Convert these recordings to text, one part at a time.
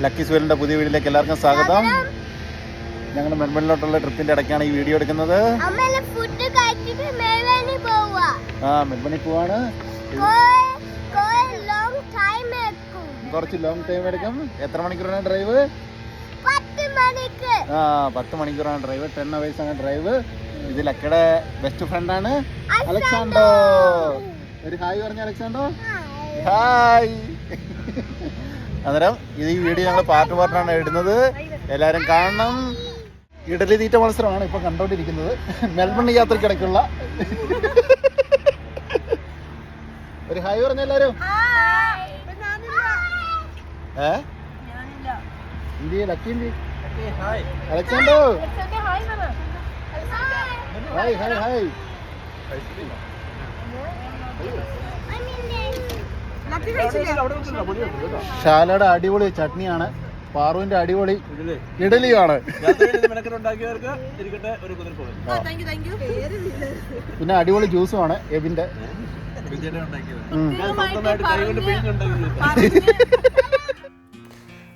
Lucky സുവലിൻ്റെ പുതിയ വീഡിയോയിലേക്ക് എല്ലാവർക്കും സ്വാഗതം. ഞങ്ങൾ മെൽബണിലോട്ടുള്ള ട്രിപ്പിന്റെ ഇടയ്ക്കാണ് ഈ വീഡിയോ എടുക്കുന്നത്. മെൽബണിൽ പോവാണ്. കുറച്ച് ലോങ് ടൈം എടുക്കും. എത്ര മണിക്കൂറാണ് ഡ്രൈവ്? 10 മണിക്കൂറാണ് ഡ്രൈവ്. 10 hours ആണ് ഡ്രൈവ്. ഇത് ലക്കിയുടെ ബെസ്റ്റ് ഫ്രണ്ട് ആണ് അലക്സാണ്ടോ. ഒരു ഹായ് പറഞ്ഞ അലക്സാണ്ടോ. ഹായ്. അന്നേരം ഇത് ഈ വീഡിയോ ഞങ്ങൾ പാർട്ടാണ് ഇടുന്നത്. എല്ലാവരും കാണണം. ഇഡലി തീറ്റ മത്സരമാണ് ഇപ്പൊ കണ്ടോണ്ടിരിക്കുന്നത്. മെൽബൺ യാത്രക്കിടയ്ക്കുള്ള ഒരു ഹായ് പറഞ്ഞ എല്ലാരും. Lucky Alexandro. Hi hi hi. ഷാലയുടെ അടിപൊളി ചട്നിയാണ്. പാറുവിന്റെ അടിപൊളി ഇഡലിയാണ്. പിന്നെ അടിപൊളി ജ്യൂസുമാണ് എബിന്റെ.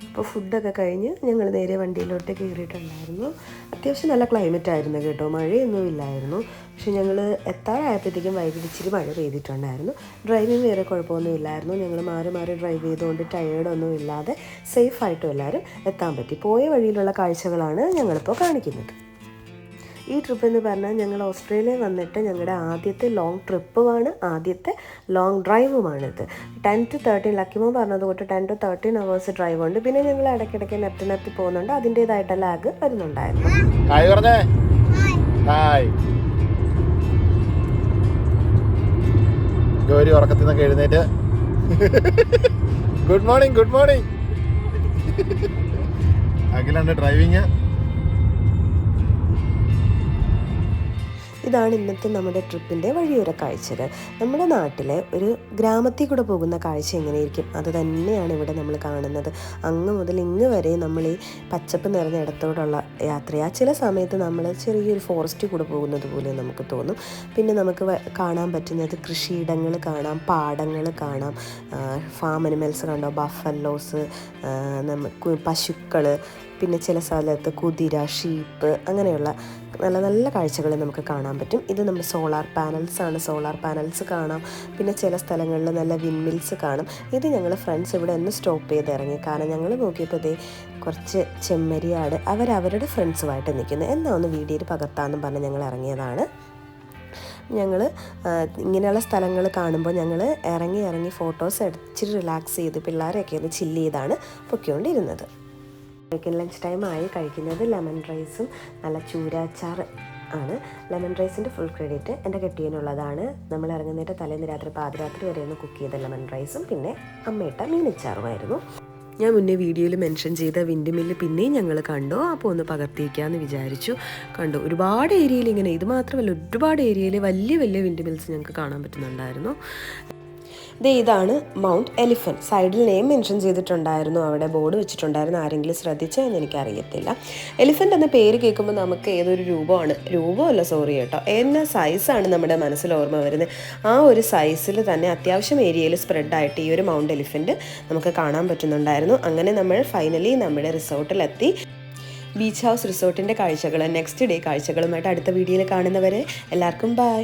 അപ്പോൾ ഫുഡൊക്കെ കഴിഞ്ഞ് ഞങ്ങൾ നേരെ വണ്ടിയിലോട്ട് കയറിയിട്ടുണ്ടായിരുന്നു. അത്യാവശ്യം നല്ല ക്ലൈമറ്റ് ആയിരുന്നു കേട്ടോ, മഴയൊന്നും ഇല്ലായിരുന്നു. പക്ഷെ ഞങ്ങൾ എത്താറായപ്പോഴത്തേക്കും വൈകിട്ട് ഇച്ചിരി മഴ പെയ്തിട്ടുണ്ടായിരുന്നു. ഡ്രൈവിങ് വേറെ കുഴപ്പമൊന്നും ഇല്ലായിരുന്നു. ഞങ്ങൾ മാറി മാറി ഡ്രൈവ് ചെയ്തുകൊണ്ട് ടയേർഡൊന്നും ഇല്ലാതെ സേഫായിട്ടും എല്ലാവരും എത്താൻ പറ്റി. പോയ വഴിയിലുള്ള കാഴ്ചകളാണ് ഞങ്ങളിപ്പോൾ കാണിക്കുന്നത്. ഈ ട്രിപ്പ് എന്ന് പറഞ്ഞാൽ ഞങ്ങൾ ഓസ്ട്രേലിയ വന്നിട്ട് ഞങ്ങളുടെ ആദ്യത്തെ ലോങ് ട്രിപ്പുമാണ്, ആദ്യത്തെ ലോങ് ഡ്രൈവുമാണിത്. 10 to 13 ലക്കിമോ പറഞ്ഞതുകൊണ്ട് 10 to 13 hours ഡ്രൈവ് ഉണ്ട്. പിന്നെ ഞങ്ങൾ ഇടയ്ക്കിടയ്ക്ക് നിർത്തി പോകുന്നുണ്ട്. അതിൻ്റേതായിട്ട് ലാഗ് വരുന്നുണ്ടായിരുന്നു. ഹായ് പറഞ്ഞേ. ഹായ്. ഗൗരി ഉറക്കത്തിൽ നിന്നൊക്കെ എഴുന്നേറ്റ് ഗുഡ് മോർണിംഗ് ഗുഡ് മോർണിംഗ്. അഖിലാണ് ഡ്രൈവിങ്. ഇതാണ് ഇന്നത്തെ നമ്മുടെ ട്രിപ്പിൻ്റെ വഴിയോര കാഴ്ചകൾ. നമ്മുടെ നാട്ടിലെ ഒരു ഗ്രാമത്തിൽ കൂടെ പോകുന്ന കാഴ്ച എങ്ങനെയിരിക്കും അത് തന്നെയാണ് ഇവിടെ നമ്മൾ കാണുന്നത്. അങ്ങ് മുതൽ ഇങ്ങ് വരെ നമ്മൾ ഈ പച്ചപ്പ് നിറഞ്ഞ ഇടത്തോടുള്ള യാത്രയാണ്. ചില സമയത്ത് നമ്മൾ ചെറിയൊരു ഫോറസ്റ്റിൽ കൂടെ പോകുന്നത് പോലെ നമുക്ക് തോന്നും. പിന്നെ നമുക്ക് കാണാൻ പറ്റുന്നത് കൃഷിയിടങ്ങൾ കാണാം, പാടങ്ങൾ കാണാം, ഫാം അനിമൽസ് കണ്ടോ, ബഫലോസ്, നമുക്ക് പശുക്കൾ, പിന്നെ ചില സ്ഥലത്ത് കുതിര, ഷീപ്പ്, അങ്ങനെയുള്ള നല്ല നല്ല കാഴ്ചകൾ നമുക്ക് കാണാൻ പറ്റും. ഇത് നമ്മുടെ സോളാർ പാനൽസാണ്. സോളാർ പാനൽസ് കാണാം. പിന്നെ ചില സ്ഥലങ്ങളിൽ നല്ല വിൻമിൽസ് കാണും. ഇത് ഞങ്ങൾ ഫ്രണ്ട്സ് ഇവിടെ ഒന്ന് സ്റ്റോപ്പ് ചെയ്ത് ഇറങ്ങി. കാരണം ഞങ്ങൾ നോക്കിയപ്പോൾ കുറച്ച് ചെമ്മരിയാട് അവരവരുടെ ഫ്രണ്ട്സുമായിട്ട് നിൽക്കുന്നു. എന്നാൽ ഒന്ന് വീഡിയോയിൽ പകർത്താമെന്നും പറഞ്ഞ് ഞങ്ങൾ ഇറങ്ങിയതാണ്. ഞങ്ങൾ ഇങ്ങനെയുള്ള സ്ഥലങ്ങൾ കാണുമ്പോൾ ഞങ്ങൾ ഇറങ്ങി ഫോട്ടോസ് ഇച്ചിരി റിലാക്സ് ചെയ്ത് പിള്ളേരെയൊക്കെ ഒന്ന് ചില്ല് ചെയ്താണ് പൊയ്ക്കൊണ്ടിരുന്നത്. ലഞ്ച് ടൈം ആയി. കഴിക്കുന്നത് ലെമൺ റൈസും നല്ല ചൂരാച്ചാർ ആണ്. ലെമൺ റൈസിൻ്റെ ഫുൾ ക്രെഡിറ്റ് എൻ്റെ കെട്ടിയനുള്ളതാണ്. നമ്മൾ ഇറങ്ങുന്നതിൻ്റെ തലേന്ന് രാത്രി പാതിരാത്രി വരെ ഒന്ന് കുക്ക് ചെയ്ത ലെമൺ റൈസും പിന്നെ അമ്മയിട്ട മീനച്ചാറുമായിരുന്നു. ഞാൻ മുന്നേ വീഡിയോയിൽ മെൻഷൻ ചെയ്ത വിൻഡ് മില്ല് പിന്നെയും ഞങ്ങൾ കണ്ടു. അപ്പോൾ ഒന്ന് പകർത്തിയിരിക്കാമെന്ന് വിചാരിച്ചു. കണ്ടു ഒരുപാട് ഏരിയയിൽ ഇങ്ങനെ, ഇത് മാത്രമല്ല ഒരുപാട് ഏരിയയിൽ വലിയ വലിയ വിൻഡ് മിൽസ് ഞങ്ങൾക്ക് കാണാൻ പറ്റുന്നുണ്ടായിരുന്നു. ഇതാണ് മൗണ്ട് എലിഫൻറ്റ്. സൈഡിൽ നെയിം മെൻഷൻ ചെയ്തിട്ടുണ്ടായിരുന്നു, അവിടെ ബോർഡ് വെച്ചിട്ടുണ്ടായിരുന്നു. ആരെങ്കിലും ശ്രദ്ധിച്ചോ എന്ന് എനിക്കറിയത്തില്ല. എലിഫൻറ്റ് എന്ന പേര് കേൾക്കുമ്പോൾ നമുക്ക് ഏതൊരു രൂപമല്ല സോറി കേട്ടോ, എന്ന സൈസാണ് നമ്മുടെ മനസ്സിൽ ഓർമ്മ വരുന്നത്. ആ ഒരു സൈസിൽ തന്നെ അത്യാവശ്യം ഏരിയയിൽ സ്പ്രെഡായിട്ട് ഈ ഒരു മൗണ്ട് എലിഫൻറ്റ് നമുക്ക് കാണാൻ പറ്റുന്നുണ്ടായിരുന്നു. അങ്ങനെ നമ്മൾ ഫൈനലി നമ്മുടെ റിസോർട്ടിലെത്തി. ബീച്ച് ഹൗസ് റിസോർട്ടിൻ്റെ കാഴ്ചകൾ നെക്സ്റ്റ് ഡേ കാഴ്ചകളുമായിട്ട് അടുത്ത വീഡിയോയിൽ കാണുന്നവരെ എല്ലാവർക്കും ബൈ.